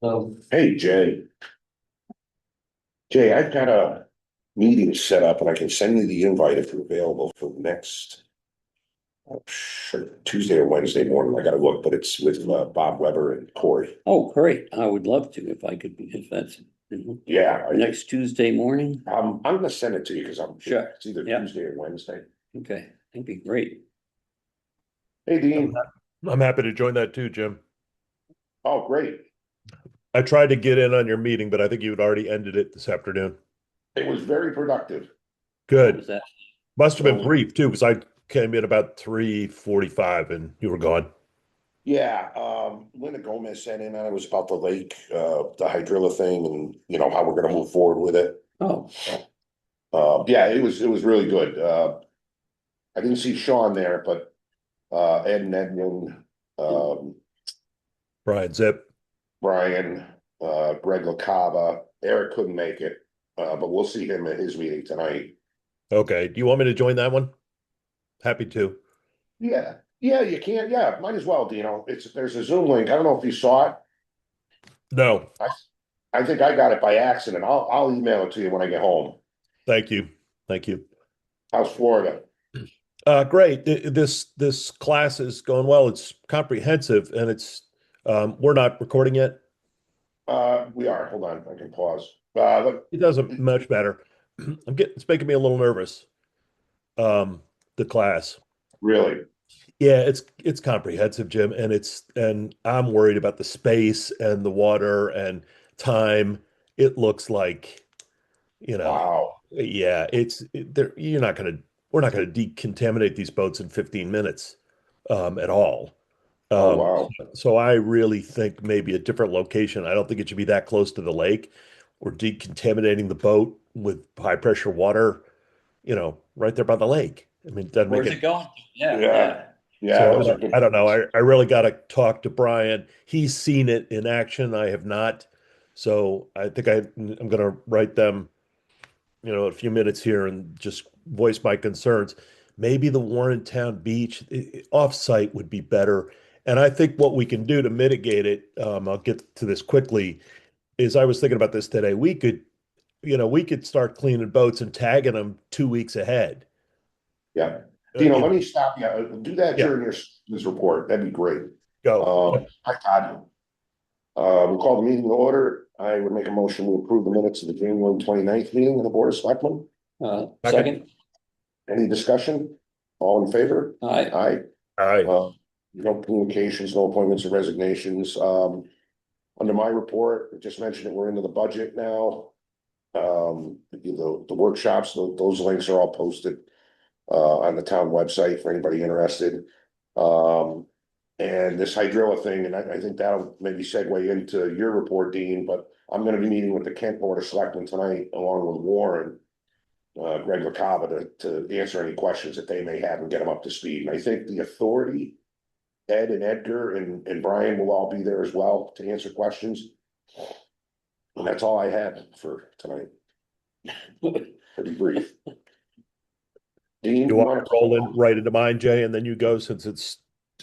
So, Hey, Jay. Jay, I've got a meeting set up and I can send you the invite if you're available for next sure, Tuesday or Wednesday morning. I gotta look, but it's with Bob Weber and Corey. oh, great. I would love to if I could, if that's Yeah, next Tuesday morning. I'm gonna send it to you because Sure. it's either Yeah. Tuesday or Wednesday. Okay. That'd be great. Hey, I'm Dean. I'm happy to join that too, Jim. Oh, great. I tried to get in on your meeting, but I think you had already ended it this afternoon. It was very productive. What was Good. that? Must have been So, brief too, because I came in about 3:45 and you were gone. yeah, Linda Gomez sent in and it was about the lake, the hydrilla thing and how we're gonna move forward with it. Oh, Yeah, it was really good. I didn't see Sean there, but Ed and Edwin, um, Brian Zip. Brian, Greg LaCava, Eric couldn't make it, but we'll see him at his meeting tonight. Okay. Do you want me to join that one? Happy to. Yeah, yeah, you can't. Yeah, might as well. There's a Zoom link. I don't know if you saw it. No, I, I think I got it by accident. I'll email it to you when I get home. thank you. Thank you. How's Florida? Great. This class is going well. It's comprehensive and we're not recording yet. We are. Hold on, I can pause. Look, It doesn't much matter. It's making me a little nervous. Um, the class. really? Yeah, it's comprehensive, Jim, and I'm worried about the space and the water and time. It looks like, you know, Wow. yeah, you're not gonna we're not gonna decontaminate these boats in 15 minutes at all. Oh, Um, wow. so I really think maybe a different location. I don't think it should be that close to the lake. We're decontaminating the boat with high pressure water, right there by the lake. I mean, it doesn't make where's it. it going? Yeah, Yeah, yeah. yeah. So Those are good I don't know. points. I really got to talk to Brian. He's seen it in action. I have not. So I think I'm going to write them, a few minutes here and just voice my concerns. Maybe the Warrentown Beach off-site would be better. And I think what we can do to mitigate it, I'll get to this quickly, is I was thinking about this today. We could start cleaning boats and tagging them 2 weeks ahead. Yeah. Uh, Dino, you let know, me stop you. Do that yeah, during this report. That'd be great. go. Hi, Todd. We'll call the meeting to order. I would make a motion to approve the minutes of the January 29th meeting of the Board of Selectmen. Second. Second. Any discussion? All in favor? Aye. Aye. All right. No communications, no appointments or resignations. Under my report, I just mentioned that we're into the budget now. The workshops, those links are all posted on the town website for anybody interested. Um, and this hydrilla thing, and I think that'll maybe segue into your report, Dean, but I'm gonna be meeting with the Kent Board of Selectmen tonight, along with Warren, Greg LaCava, to answer any questions that they may have and get them up to speed. And I think the authority, Ed and Edgar and Brian will all be there as well to answer questions. And that's all I had for tonight. Pretty brief. Dean, You you want me want to to? roll in right into mine, Jay, and then you go since it's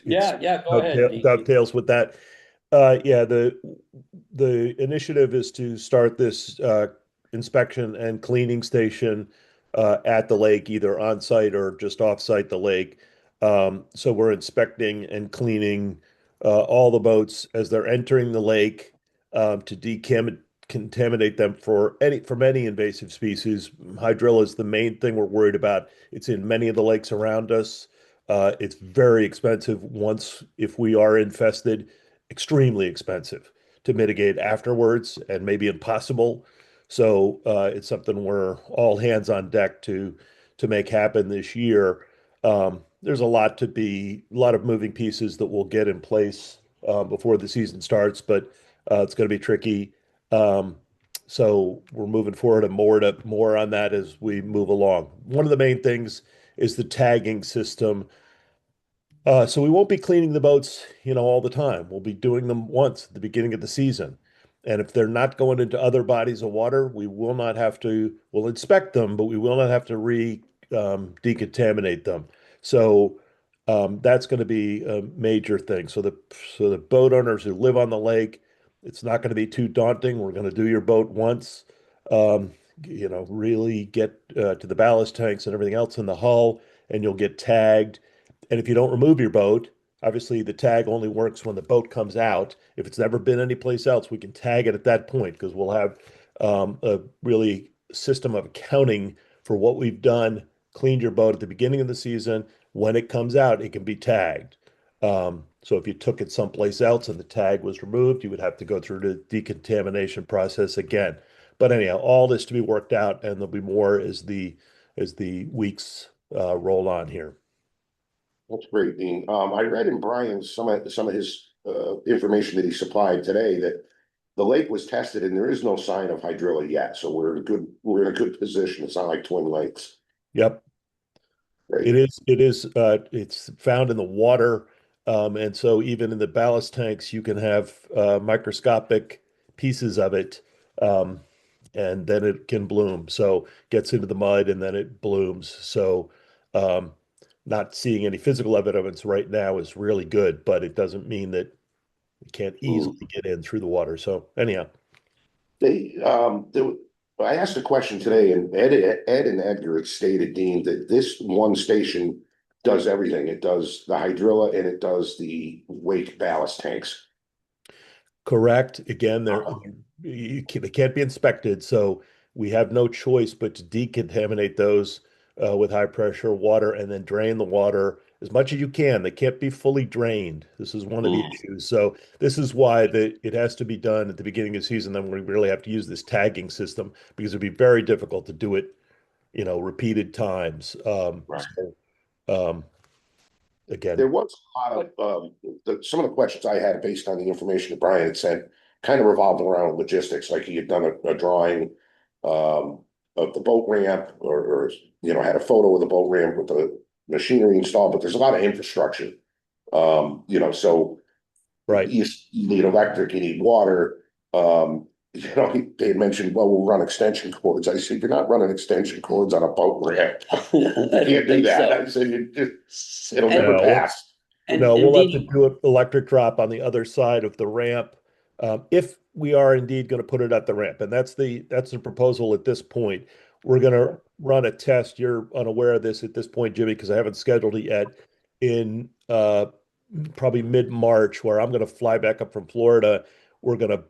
Yeah, yeah. Go ahead, Dean. dovetails with that. Yeah, the initiative is to start this inspection and cleaning station at the lake, either on site or just off site the lake. So we're inspecting and cleaning all the boats as they're entering the lake to decontaminate them from any invasive species. Hydrilla is the main thing we're worried about. It's in many of the lakes around us. It's very expensive once if we are infested, extremely expensive to mitigate afterwards and maybe impossible. So it's something we're all hands on deck to make happen this year. There's a lot of moving pieces that will get in place before the season starts, but it's going to be tricky. Um, so we're moving forward and more on that as we move along. One of the main things is the tagging system. So we won't be cleaning the boats, all the time. We'll be doing them once at the beginning of the season. And if they're not going into other bodies of water, we'll inspect them, but we will not have to decontaminate them. So that's going to be a major thing. So the boat owners who live on the lake, It's not going to be too daunting. We're going to do your boat once, um, really get to the ballast tanks and everything else in the hull, and you'll get tagged. And if you don't remove your boat, obviously the tag only works when the boat comes out. If it's never been anyplace else, we can tag it at that point because we'll have a really system of accounting for what we've done, cleaned your boat at the beginning of the season. When it comes out, it can be tagged. So if you took it someplace else and the tag was removed, you would have to go through the decontamination process again. But anyhow, all this to be worked out, and there'll be more as the weeks roll on here. That's great, Dean. I read in Brian's some of his information that he supplied today that the lake was tested and there is no sign of hydrilla yet. So we're in a good position. It's not like Twin Lakes. Yep. Right. It's found in the water. And so even in the ballast tanks, you can have microscopic pieces of it, and then it can bloom. So gets into the mud and then it blooms. So um, not seeing any physical evidence right now is really good, but it doesn't mean that it can't easily get in through the water. So anyhow. I asked a question today, and Ed and Edgar had stated, Dean, that this one station does everything. It does the hydrilla and it does the wake ballast tanks. Correct. Again, they can't be inspected, so we have no choice but to decontaminate those with high pressure water and then drain the water as much as you can. They can't be fully drained. This is one of the issues. So this is why it has to be done at the beginning of the season. Then we really have to use this tagging system because it'd be very difficult to do it, repeated times. Right. Again, there was a lot of some of the questions I had based on the information that Brian had sent kind of revolved around logistics. Like he had done a drawing of the boat ramp, or had a photo of the boat ramp with the machinery installed. But there's a lot of infrastructure, so right. you need electric, you need water. They had mentioned, well, we'll run extension cords. I said, you're not running extension cords on a boat ramp. You can't do that. I said, it'll never pass. No, we'll have to do an electric drop on the other side of the ramp, if we are indeed going to put it at the ramp. And that's the proposal at this point. We're going to run a test. You're unaware of this at this point, Jimmy, because I haven't scheduled it yet, in probably mid-March, where I'm going to fly back up from Florida. We're going to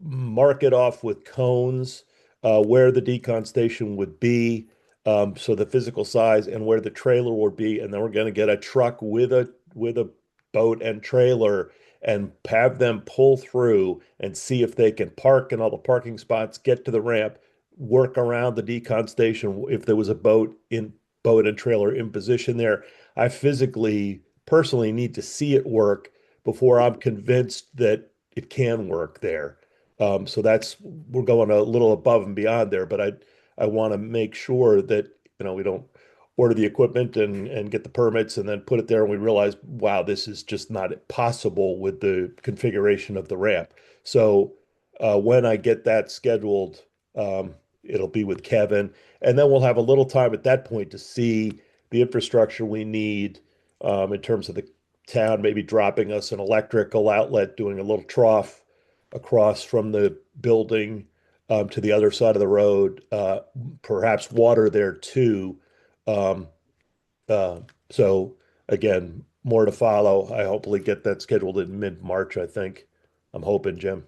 mark it off with cones where the decon station would be, so the physical size and where the trailer would be, and then we're going to get a truck with a boat and trailer and have them pull through and see if they can park in all the parking spots, get to the ramp, work around the decon station if there was a boat and trailer in position there. I personally need to see it work before I'm convinced that it can work there. So we're going a little above and beyond there, but I want to make sure that, we don't order the equipment and get the permits and then put it there and we realize, wow, this is just not possible with the configuration of the ramp. So when I get that scheduled, it'll be with Kevin, and then we'll have a little time at that point to see the infrastructure we need, in terms of the town, maybe dropping us an electrical outlet, doing a little trough across from the building to the other side of the road, perhaps water there too. Um, so again, more to follow. I hopefully get that scheduled in mid-March, I think. I'm hoping, Jim.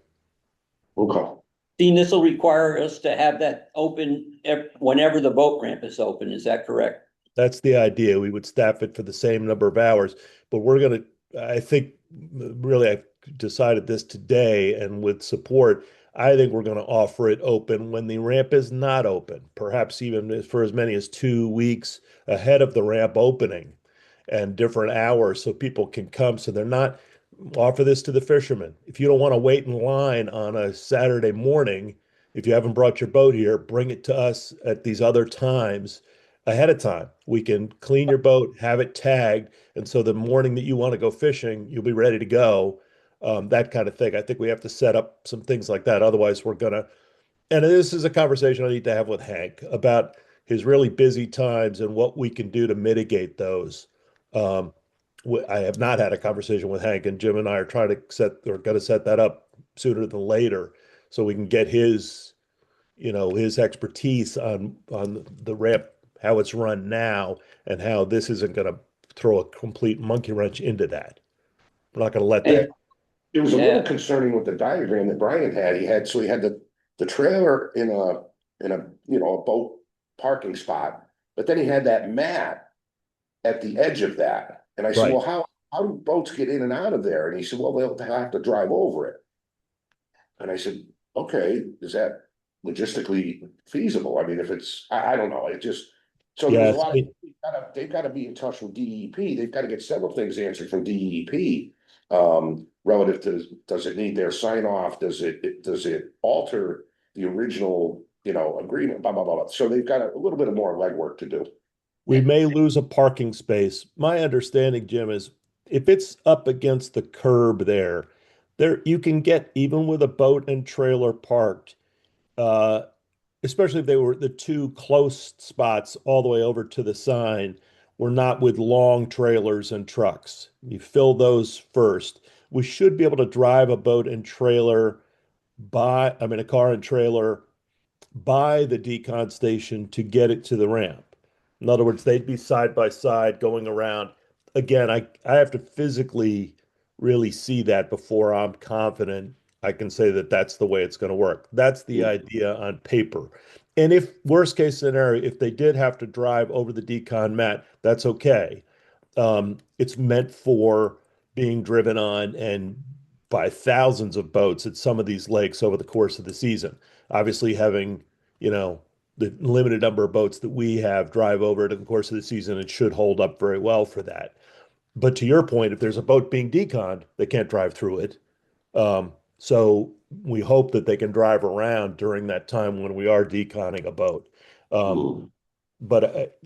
Okay. Dean, this will require us to have that open whenever the boat ramp is open. Is that correct? That's the idea. We would staff it for the same number of hours, but I think really I've decided this today, and with support, I think we're going to offer it open when the ramp is not open, perhaps even for as many as 2 weeks ahead of the ramp opening, and different hours so people can come. So they're not offer this to the fishermen. If you don't want to wait in line on a Saturday morning, if you haven't brought your boat here, bring it to us at these other times ahead of time. We can clean your boat, have it tagged, and so the morning that you want to go fishing, you'll be ready to go. That kind of thing. I think we have to set up some things like that. Otherwise, and this is a conversation I need to have with Hank about his really busy times and what we can do to mitigate those. I have not had a conversation with Hank, and Jim and I are going to set that up sooner than later, so we can get his, his expertise on the ramp, how it's run now, and how this isn't going to throw a complete monkey wrench into that. We're not going to let Hey, that. It was a little yeah, concerning with the diagram that Brian had. So he had the trailer in a boat parking spot, but then he had that mat at the edge of that. And I said, Right. well, how do boats get in and out of there? And he said, well, they'll have to drive over it. And I said, okay, is that logistically feasible? I mean, if it's, I don't know, it just, so there was a Yes. lot of, they've got to be in touch with DEP. They've got to get several things answered from DEP. Relative to, does it need their sign off? Does it alter the original, agreement, blah, blah, blah, blah. So they've got a little bit of more legwork to do. We may lose a parking space. My understanding, Jim, is if it's up against the curb there you can get, even with a boat and trailer parked, uh, especially if they were the two close spots all the way over to the sign, were not with long trailers and trucks. You fill those first. We should be able to drive a boat and trailer a car and trailer by the decon station to get it to the ramp. In other words, they'd be side by side going around. Again, I have to physically really see that before I'm confident I can say that that's the way it's going to work. That's the idea on paper. And if worst case scenario, if they did have to drive over the decon mat, that's okay. It's meant for being driven on and by thousands of boats at some of these lakes over the course of the season. Obviously, having, the limited number of boats that we have drive over it in the course of the season, it should hold up very well for that. But to your point, if there's a boat being deconned, they can't drive through it. So we hope that they can drive around during that time when we are deconning a boat. Um, but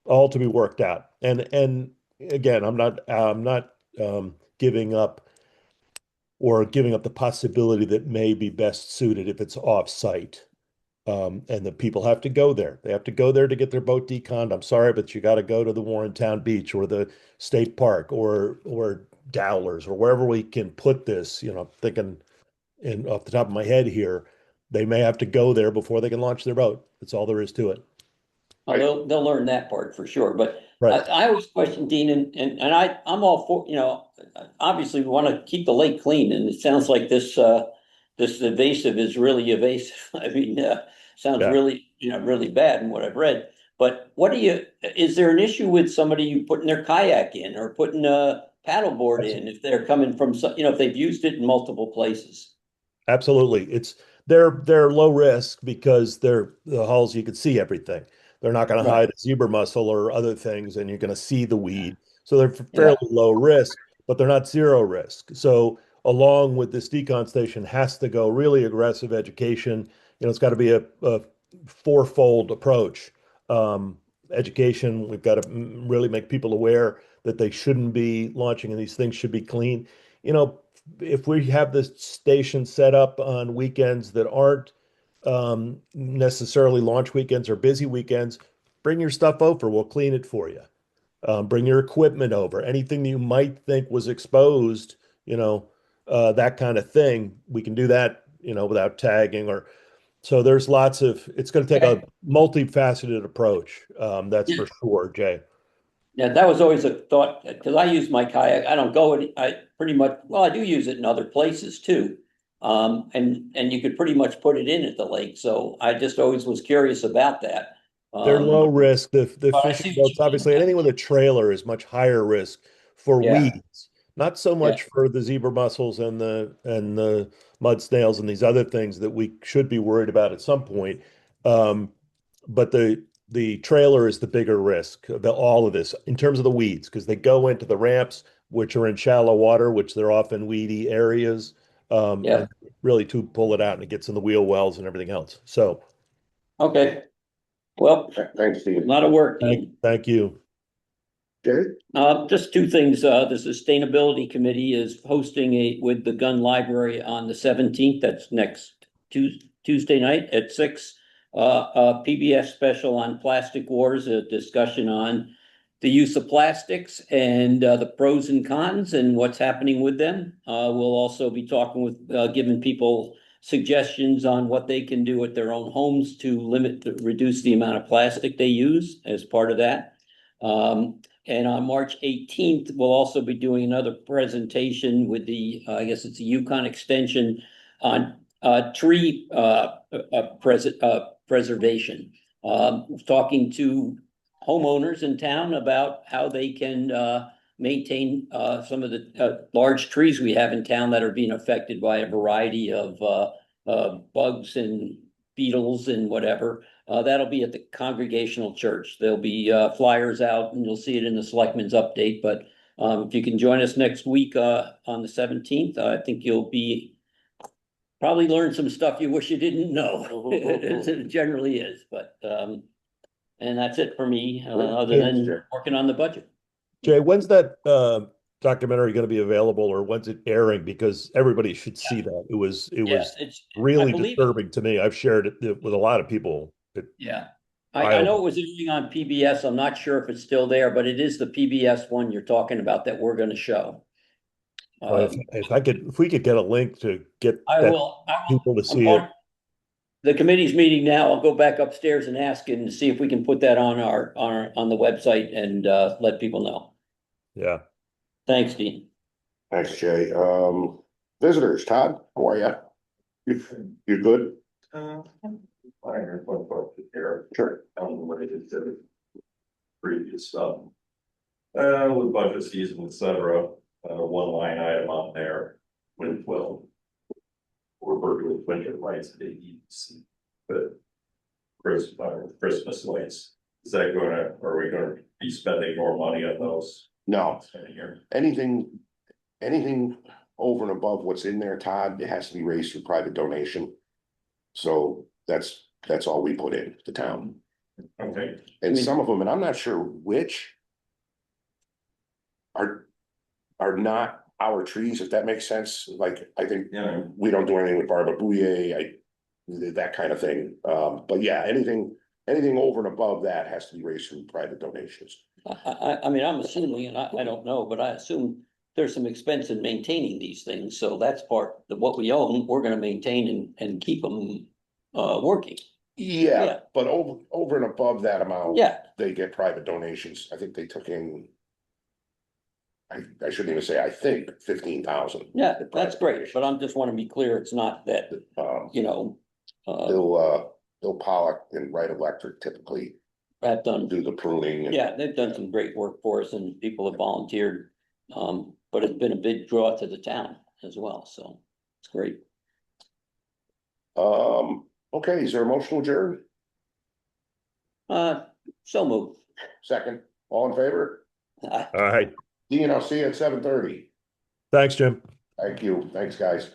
all to be worked out. And again, I'm not giving up the possibility that may be best suited if it's off-site. And the people have to go there. They have to go there to get their boat deconned. I'm sorry, but you got to go to the Warrentown Beach or the state park or Dowlers or wherever we can put this. Thinking off the top of my head here, they may have to go there before they can launch their boat. That's all there is to it. well, they'll learn that part for sure, but Right. I always question Dean and I'm all for, obviously we want to keep the lake clean and it sounds like this evasive is really evasive. I mean, sounds Yeah. really, really bad in what I've read. But is there an issue with somebody putting their kayak in or putting a paddleboard in if they're coming from if they've used it in multiple places? Absolutely. They're low risk because they're the hulls, you can see everything. They're not going to Right. hide a zebra mussel or other things, and you're going to see the weed. So they're Yeah. fairly low risk, but they're not zero risk. So along with this decon station has to go really aggressive education. It's got to be a fourfold approach. Um, Education, we've got to really make people aware that they shouldn't be launching and these things should be clean. You know, if we have this station set up on weekends that aren't necessarily launch weekends or busy weekends, bring your stuff over. We'll clean it for you. Bring your equipment over. Anything you might think was exposed, that kind of thing, we can do that, without tagging or. So there's it's going to take a multifaceted approach. That's for sure, Jay. Yeah, that was always a thought, because I use my kayak, I don't go, I pretty much, well, I do use it in other places too. And you could pretty much put it in at the lake, so I just always was curious about that. They're low risk. The But I fishing see what boats, you mean. obviously, anything with a trailer is much higher risk for Yeah, weeds. Not so yeah, much for the zebra mussels and the mud snails and these other things that we should be worried about at some point. Um, but the trailer is the bigger risk, all of this in terms of the weeds, because they go into the ramps, which are in shallow water, which they're often weedy areas, yeah, and really to pull it out and it gets in the wheel wells and everything else. So okay. Well, Thanks, a Steve. lot of work. thank you. Jared? Just two things. The Sustainability Committee is hosting with the gun library on the 17th. That's next Tuesday night at 6. A PBS special on plastic wars, a discussion on the use of plastics and the pros and cons and what's happening with them. We'll also be talking with, giving people suggestions on what they can do at their own homes to reduce the amount of plastic they use as part of that. And on March 18th, we'll also be doing another presentation with the, I guess it's a Yukon Extension on tree preservation. Talking to homeowners in town about how they can maintain some of the large trees we have in town that are being affected by a variety of bugs and beetles and whatever. That'll be at the Congregational Church. There'll be flyers out and you'll see it in the Selectmen's update. But if you can join us next week on the 17th, I think you'll be probably learn some stuff you wish you didn't know. It generally is, but and that's it for me, other than working on the budget. Jay, when's that documentary going to be available, or when's it airing? Because everybody should see that. It was It's really I believe disturbing to me. I've shared it with a lot of people. Yeah. I know it was airing on PBS. I'm not sure if it's still there, but it is the PBS one you're talking about that we're gonna show. If we could get a link to get I will. people to see it. The committee's meeting now. I'll go back upstairs and ask and see if we can put that on on the website and let people know. Yeah. Thanks, Dean. Thanks, Jay. Visitors, Todd, how are you? You good? Minor one here. Sure. Related to the previous stuff. With budget season, et cetera, one line item on there, with well. Referred to as winter lights at AEC, but Christmas lights, is that are we gonna be spending more money on those? No, Here? anything over and above what's in there, Todd, it has to be raised through private donation. So that's all we put in the town. Okay. And some of them, and I'm not sure which are not our trees, if that makes sense. Like, I think Yeah. we don't do anything with barbabuie, that kind of thing. But yeah, anything over and above that has to be raised through private donations. I mean, I'm assuming, and I don't know, but I assume there's some expense in maintaining these things. So that's part of what we own. We're gonna maintain and keep them working. Yeah, Yeah. but over and above that amount. Yeah. They get private donations. I think they took in. I shouldn't even say, I think 15,000. Yeah, that's great, but I'm just want to be clear, it's not that, you know, Bill Pollock and Wright Electric typically have done, do the pruning. yeah, they've done some great work for us and people have volunteered. But it's been a big draw to the town as well, so it's great. Okay, is there a motion to adjourn? So moved. Second, all in favor? All right. Dean, I'll see you at 7:30. Thanks, Jim. Thank you. Thanks, guys.